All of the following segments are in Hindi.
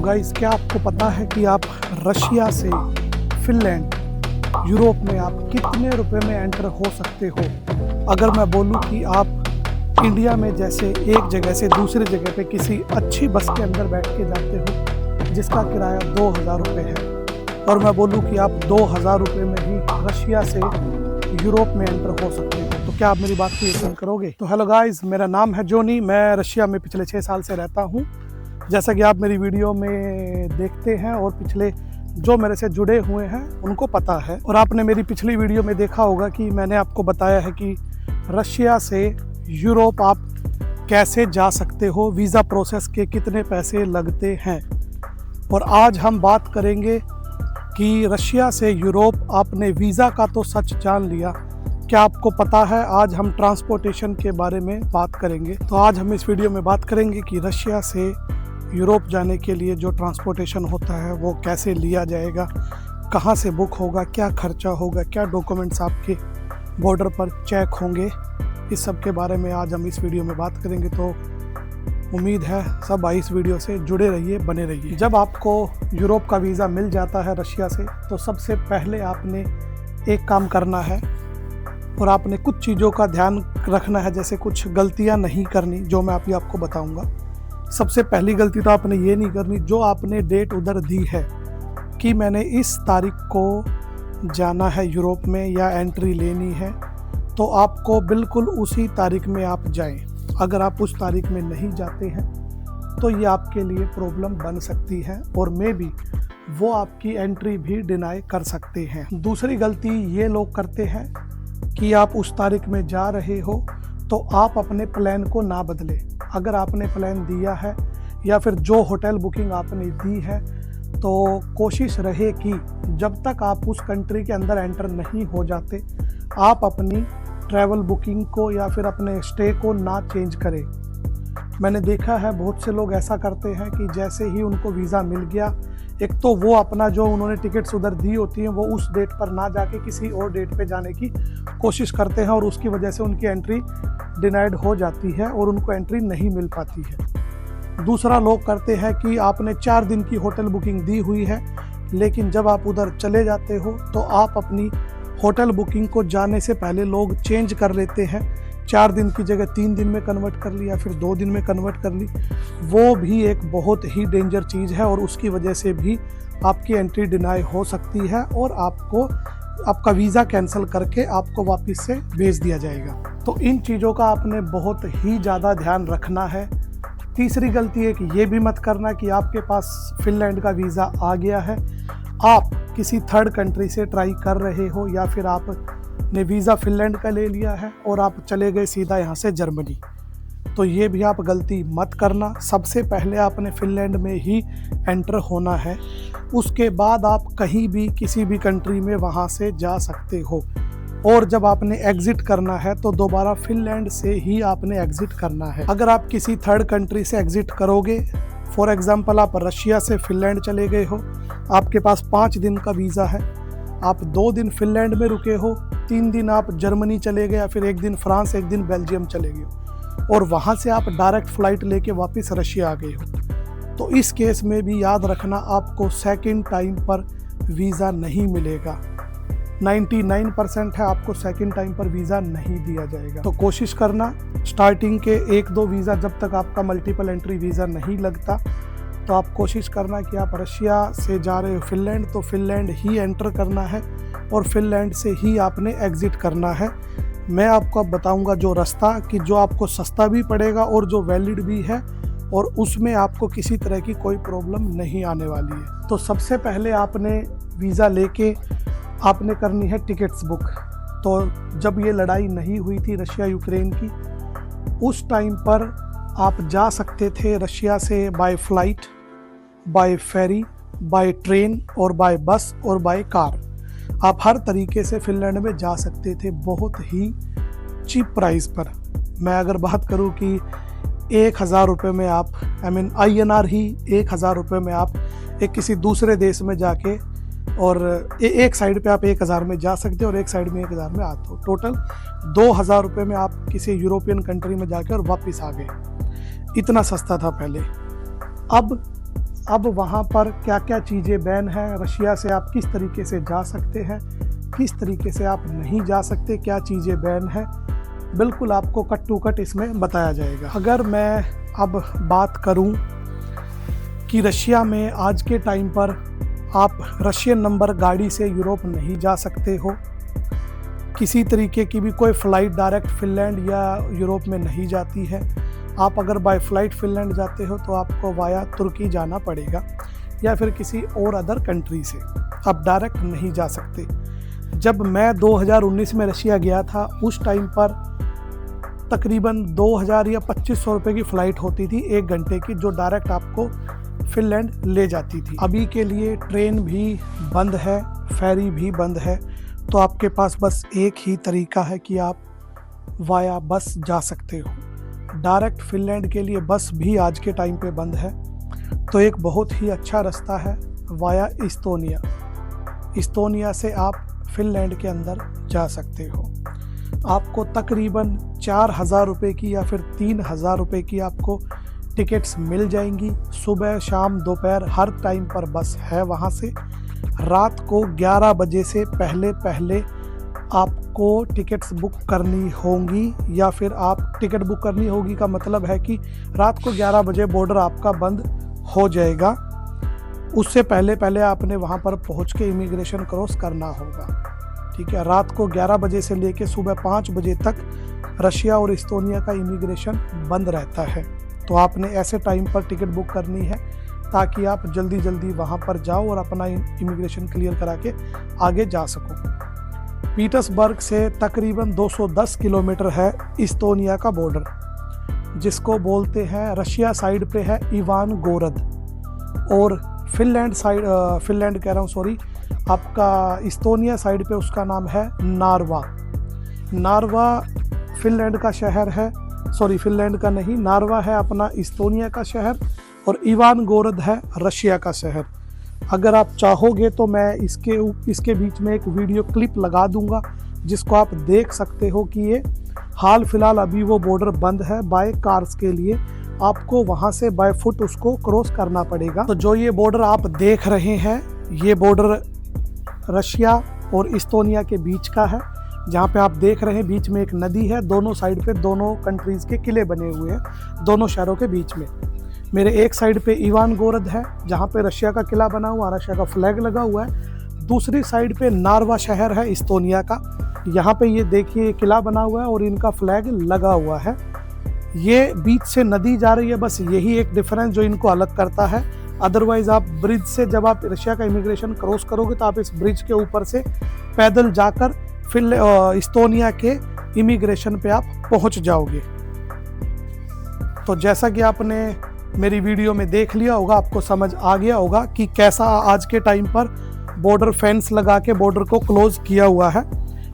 गाइस, क्या आपको पता है कि आप रशिया से फिनलैंड यूरोप में आप कितने रुपए में एंटर हो सकते हो? अगर मैं बोलूं कि आप इंडिया में जैसे एक जगह से दूसरी जगह पे किसी अच्छी बस के अंदर बैठ के जाते हो जिसका किराया 2000 रुपये है, और मैं बोलूं कि आप 2000 रुपये में ही रशिया से यूरोप में एंटर हो सकते हो, तो क्या आप मेरी बात को यकीन करोगे? तो हेलो गाइस, मेरा नाम है जोनी। मैं रशिया में पिछले 6 साल से रहता हूँ, जैसा कि आप मेरी वीडियो में देखते हैं, और पिछले जो मेरे से जुड़े हुए हैं उनको पता है। और आपने मेरी पिछली वीडियो में देखा होगा कि मैंने आपको बताया है कि रशिया से यूरोप आप कैसे जा सकते हो, वीज़ा प्रोसेस के कितने पैसे लगते हैं। और आज हम बात करेंगे कि रशिया से यूरोप आपने वीज़ा का तो सच जान लिया, क्या आपको पता है आज हम ट्रांसपोर्टेशन के बारे में बात करेंगे। तो आज हम इस वीडियो में बात करेंगे कि रशिया से यूरोप जाने के लिए जो ट्रांसपोर्टेशन होता है वो कैसे लिया जाएगा, कहाँ से बुक होगा, क्या खर्चा होगा, क्या डॉक्यूमेंट्स आपके बॉर्डर पर चेक होंगे, इस सब के बारे में आज हम इस वीडियो में बात करेंगे। तो उम्मीद है सब इस वीडियो से जुड़े रहिए, बने रहिए। जब आपको यूरोप का वीज़ा मिल जाता है रशिया से, तो सबसे पहले आपने एक काम करना है और आपने कुछ चीज़ों का ध्यान रखना है, जैसे कुछ गलतियां नहीं करनी जो मैं अभी आपको बताऊंगा। सबसे पहली गलती तो आपने ये नहीं करनी, जो आपने डेट उधर दी है कि मैंने इस तारीख को जाना है यूरोप में या एंट्री लेनी है, तो आपको बिल्कुल उसी तारीख में आप जाएं। अगर आप उस तारीख में नहीं जाते हैं तो ये आपके लिए प्रॉब्लम बन सकती है, और मे बी वो आपकी एंट्री भी डिनाई कर सकते हैं। दूसरी गलती ये लोग करते हैं कि आप उस तारीख में जा रहे हो तो आप अपने प्लान को ना बदलें। अगर आपने प्लान दिया है या फिर जो होटल बुकिंग आपने दी है, तो कोशिश रहे कि जब तक आप उस कंट्री के अंदर एंटर नहीं हो जाते, आप अपनी ट्रैवल बुकिंग को या फिर अपने स्टे को ना चेंज करें। मैंने देखा है बहुत से लोग ऐसा करते हैं कि जैसे ही उनको वीज़ा मिल गया, एक तो वो अपना जो उन्होंने टिकट्स उधर दी होती हैं वो उस डेट पर ना जाके किसी और डेट पे जाने की कोशिश करते हैं, और उसकी वजह से उनकी एंट्री डिनाइड हो जाती है और उनको एंट्री नहीं मिल पाती है। दूसरा लोग करते हैं कि आपने 4 दिन की होटल बुकिंग दी हुई है, लेकिन जब आप उधर चले जाते हो तो आप अपनी होटल बुकिंग को जाने से पहले लोग चेंज कर लेते हैं। 4 दिन की जगह 3 दिन में कन्वर्ट कर ली या फिर 2 दिन में कन्वर्ट कर ली। वो भी एक बहुत ही डेंजर चीज़ है, और उसकी वजह से भी आपकी एंट्री डिनाई हो सकती है और आपका वीज़ा कैंसिल करके आपको वापस से भेज दिया जाएगा। तो इन चीज़ों का आपने बहुत ही ज़्यादा ध्यान रखना है। तीसरी गलती है कि ये भी मत करना कि आपके पास फिनलैंड का वीज़ा आ गया है, आप किसी थर्ड कंट्री से ट्राई कर रहे हो, या फिर आपने वीज़ा फिनलैंड का ले लिया है और आप चले गए सीधा यहाँ से जर्मनी। तो ये भी आप गलती मत करना। सबसे पहले आपने फिनलैंड में ही एंटर होना है, उसके बाद आप कहीं भी किसी भी कंट्री में वहाँ से जा सकते हो। और जब आपने एग्ज़िट करना है तो दोबारा फिनलैंड से ही आपने एग्ज़िट करना है। अगर आप किसी थर्ड कंट्री से एग्ज़िट करोगे, फॉर एग्ज़ाम्पल आप रशिया से फिनलैंड चले गए हो, आपके पास 5 दिन का वीज़ा है, आप 2 दिन फिनलैंड में रुके हो, 3 दिन आप जर्मनी चले गए, या फिर 1 दिन फ्रांस, 1 दिन बेल्जियम चले गए, और वहाँ से आप डायरेक्ट फ़्लाइट लेके वापस रशिया आ गए हो, तो इस केस में भी याद रखना आपको सेकंड टाइम पर वीज़ा नहीं मिलेगा। 99% है आपको सेकंड टाइम पर वीज़ा नहीं दिया जाएगा। तो कोशिश करना स्टार्टिंग के 1-2 वीज़ा, जब तक आपका मल्टीपल एंट्री वीज़ा नहीं लगता, तो आप कोशिश करना कि आप रशिया से जा रहे हो फिनलैंड, तो फिनलैंड ही एंटर करना है और फिनलैंड से ही आपने एग्ज़िट करना है। मैं आपको अब बताऊंगा जो रास्ता, कि जो आपको सस्ता भी पड़ेगा और जो वैलिड भी है, और उसमें आपको किसी तरह की कोई प्रॉब्लम नहीं आने वाली है। तो सबसे पहले आपने वीज़ा लेके आपने करनी है टिकट्स बुक। तो जब ये लड़ाई नहीं हुई थी रशिया यूक्रेन की, उस टाइम पर आप जा सकते थे रशिया से by flight, by ferry, by train, और बाय बस, और बाय कार। आप हर तरीके से फिनलैंड में जा सकते थे बहुत ही चीप प्राइस पर। मैं अगर बात करूं कि 1000 रुपये में आप, INR ही 1000 रुपये में आप एक किसी दूसरे देश में जाके, और एक साइड पे आप 1000 में जा सकते हो और एक साइड में 1000 में आते हो, टोटल 2000 रुपये में आप किसी यूरोपियन कंट्री में जाके और वापस आ गए। इतना सस्ता था पहले। अब अब वहाँ पर क्या क्या चीज़ें बैन हैं, रशिया से आप किस तरीके से जा सकते हैं, किस तरीके से आप नहीं जा सकते, क्या चीज़ें बैन हैं, बिल्कुल आपको कट टू कट इसमें बताया जाएगा। अगर मैं अब बात करूं कि रशिया में आज के टाइम पर आप रशियन नंबर गाड़ी से यूरोप नहीं जा सकते हो, किसी तरीके की भी कोई फ़्लाइट डायरेक्ट फ़िनलैंड या यूरोप में नहीं जाती है। आप अगर बाय फ़्लाइट फ़िनलैंड जाते हो तो आपको वाया तुर्की जाना पड़ेगा या फिर किसी और अदर कंट्री से, आप डायरेक्ट नहीं जा सकते। जब मैं 2019 में रशिया गया था उस टाइम पर तकरीबन 2000 या 2500 रुपये की फ़्लाइट होती थी 1 घंटे की, जो डायरेक्ट आपको फ़िनलैंड ले जाती थी। अभी के लिए ट्रेन भी बंद है, फेरी भी बंद है, तो आपके पास बस एक ही तरीका है कि आप वाया बस जा सकते हो। डायरेक्ट फ़िनलैंड के लिए बस भी आज के टाइम पे बंद है, तो एक बहुत ही अच्छा रास्ता है वाया इस्तोनिया। इस्तोनिया से आप फ़िनलैंड के अंदर जा सकते हो। आपको तकरीबन 4000 रुपये की या फिर 3000 रुपये की आपको टिकट्स मिल जाएंगी। सुबह शाम दोपहर हर टाइम पर बस है वहाँ से। रात को 11 बजे से पहले पहले आपको टिकट्स बुक करनी होंगी, या फिर आप टिकट बुक करनी होगी का मतलब है कि रात को 11 बजे बॉर्डर आपका बंद हो जाएगा। उससे पहले पहले आपने वहाँ पर पहुँच के इमिग्रेशन क्रॉस करना होगा। ठीक है, रात को 11 बजे से लेके सुबह 5 बजे तक रशिया और इस्तोनिया का इमिग्रेशन बंद रहता है। तो आपने ऐसे टाइम पर टिकट बुक करनी है ताकि आप जल्दी जल्दी वहाँ पर जाओ और अपना इमिग्रेशन क्लियर करा के आगे जा सको। पीटर्सबर्ग से तकरीबन 210 किलोमीटर है इस्तोनिया का बॉर्डर, जिसको बोलते हैं रशिया साइड पे है इवान गोरद, और फिनलैंड कह रहा हूँ सॉरी, आपका इस्तोनिया साइड पे उसका नाम है नार्वा। नार्वा फिनलैंड का शहर है, सॉरी फिनलैंड का नहीं, नार्वा है अपना इस्तोनिया का शहर, और इवान गोरद है रशिया का शहर। अगर आप चाहोगे तो मैं इसके बीच में एक वीडियो क्लिप लगा दूंगा जिसको आप देख सकते हो कि ये हाल फिलहाल अभी वो बॉर्डर बंद है बाय कार्स के लिए, आपको वहाँ से बाय फुट उसको क्रॉस करना पड़ेगा। तो जो ये बॉर्डर आप देख रहे हैं, ये बॉर्डर रशिया और इस्तोनिया के बीच का है। जहाँ पे आप देख रहे हैं बीच में एक नदी है, दोनों साइड पे दोनों कंट्रीज़ के किले बने हुए हैं दोनों शहरों के बीच में। मेरे एक साइड पे इवान गोरद है जहाँ पे रशिया का किला बना हुआ, रशिया का फ्लैग लगा हुआ है। दूसरी साइड पे नार्वा शहर है इस्तोनिया का, यहाँ पे ये देखिए किला बना हुआ है और इनका फ्लैग लगा हुआ है। ये बीच से नदी जा रही है, बस यही एक डिफरेंस जो इनको अलग करता है। अदरवाइज़ आप ब्रिज से जब आप रशिया का इमिग्रेशन क्रॉस करोगे तो आप इस ब्रिज के ऊपर से पैदल जाकर फिर इस्तोनिया के इमिग्रेशन पे आप पहुंच जाओगे। तो जैसा कि आपने मेरी वीडियो में देख लिया होगा, आपको समझ आ गया होगा कि कैसा आज के टाइम पर बॉर्डर फेंस लगा के बॉर्डर को क्लोज किया हुआ है।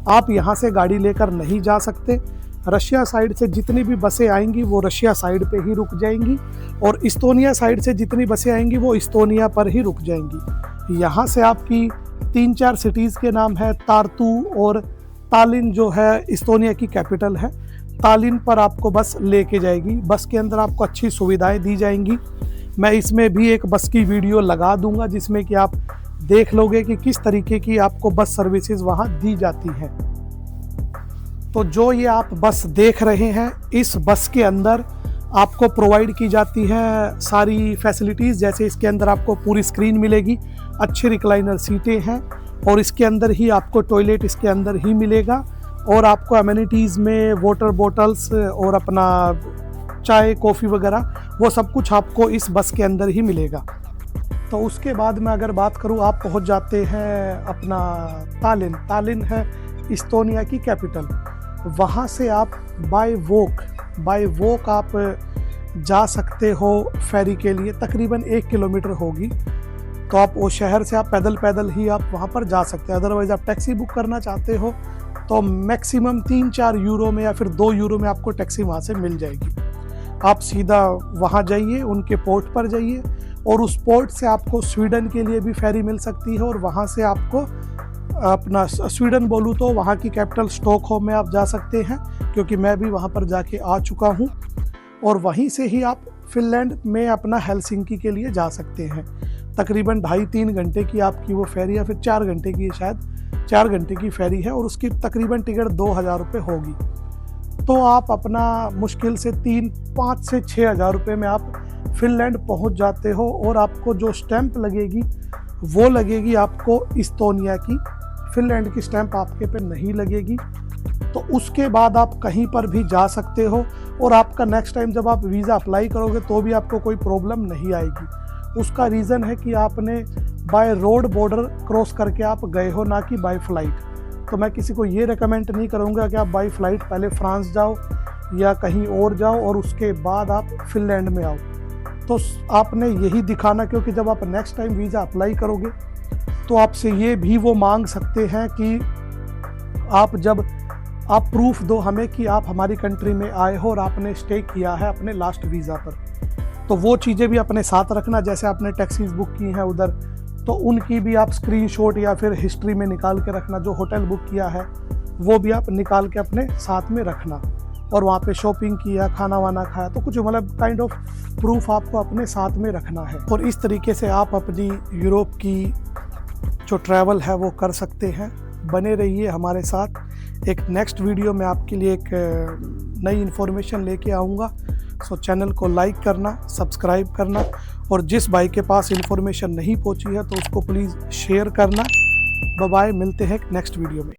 आप यहाँ से गाड़ी लेकर नहीं जा सकते। रशिया साइड से जितनी भी बसें आएंगी वो रशिया साइड पे ही रुक जाएंगी, और इस्तोनिया साइड से जितनी बसें आएंगी वो इस्तोनिया पर ही रुक जाएंगी। यहाँ से आपकी 3-4 सिटीज़ के नाम है, तार्तू और तालिन जो है इस्तोनिया की कैपिटल है। तालिन पर आपको बस लेके जाएगी। बस के अंदर आपको अच्छी सुविधाएं दी जाएंगी। मैं इसमें भी एक बस की वीडियो लगा दूंगा जिसमें कि आप देख लोगे कि किस तरीके की आपको बस सर्विसेज वहाँ दी जाती हैं। तो जो ये आप बस देख रहे हैं, इस बस के अंदर आपको प्रोवाइड की जाती है सारी फैसिलिटीज़। जैसे इसके अंदर आपको पूरी स्क्रीन मिलेगी, अच्छी रिक्लाइनर सीटें हैं, और इसके अंदर ही आपको टॉयलेट इसके अंदर ही मिलेगा, और आपको अमेनिटीज़ में वाटर बॉटल्स और अपना चाय कॉफ़ी वगैरह वो सब कुछ आपको इस बस के अंदर ही मिलेगा। तो उसके बाद में अगर बात करूँ, आप पहुंच जाते हैं अपना तालिन। तालिन है इस्तोनिया की कैपिटल। वहाँ से आप बाय वॉक आप जा सकते हो फेरी के लिए, तकरीबन 1 किलोमीटर होगी। तो आप वो शहर से आप पैदल ही आप वहाँ पर जा सकते हैं। अदरवाइज़ आप टैक्सी बुक करना चाहते हो तो मैक्सिमम 3-4 यूरो में या फिर 2 यूरो में आपको टैक्सी वहाँ से मिल जाएगी। आप सीधा वहाँ जाइए, उनके पोर्ट पर जाइए, और उस पोर्ट से आपको स्वीडन के लिए भी फेरी मिल सकती है, और वहाँ से आपको अपना स्वीडन बोलूँ तो वहाँ की कैपिटल स्टॉकहोम में आप जा सकते हैं, क्योंकि मैं भी वहाँ पर जाके आ चुका हूँ। और वहीं से ही आप फिनलैंड में अपना हेलसिंकी के लिए जा सकते हैं। तकरीबन 2.5-3 घंटे की आपकी वो फेरी या फिर 4 घंटे की, शायद 4 घंटे की फेरी है और उसकी तकरीबन टिकट 2000 रुपये होगी। तो आप अपना मुश्किल से 5 से 6 हज़ार रुपये में आप फिनलैंड पहुंच जाते हो। और आपको जो स्टैंप लगेगी वो लगेगी आपको इस्तोनिया की, फिनलैंड की स्टैंप आपके पे नहीं लगेगी। तो उसके बाद आप कहीं पर भी जा सकते हो और आपका नेक्स्ट टाइम जब आप वीज़ा अप्लाई करोगे तो भी आपको कोई प्रॉब्लम नहीं आएगी। उसका रीज़न है कि आपने बाय रोड बॉर्डर क्रॉस करके आप गए हो, ना कि बाय फ्लाइट। तो मैं किसी को ये रेकमेंड नहीं करूँगा कि आप बाय फ्लाइट पहले फ्रांस जाओ या कहीं और जाओ और उसके बाद आप फिनलैंड में आओ। तो आपने यही दिखाना, क्योंकि जब आप नेक्स्ट टाइम वीज़ा अप्लाई करोगे तो आपसे ये भी वो मांग सकते हैं कि आप प्रूफ दो हमें कि आप हमारी कंट्री में आए हो और आपने स्टे किया है अपने लास्ट वीज़ा पर। तो वो चीज़ें भी अपने साथ रखना। जैसे आपने टैक्सीज बुक की हैं उधर, तो उनकी भी आप स्क्रीनशॉट या फिर हिस्ट्री में निकाल के रखना। जो होटल बुक किया है वो भी आप निकाल के अपने साथ में रखना। और वहाँ पे शॉपिंग किया, खाना वाना खाया, तो कुछ मतलब काइंड ऑफ प्रूफ आपको अपने साथ में रखना है। और इस तरीके से आप अपनी यूरोप की जो ट्रैवल है वो कर सकते हैं। बने रहिए हमारे साथ। एक नेक्स्ट वीडियो में आपके लिए एक नई इन्फॉर्मेशन लेके आऊँगा। सो चैनल को लाइक करना, सब्सक्राइब करना, और जिस भाई के पास इन्फॉर्मेशन नहीं पहुँची है तो उसको प्लीज़ शेयर करना। बाय बाय, मिलते हैं नेक्स्ट वीडियो में।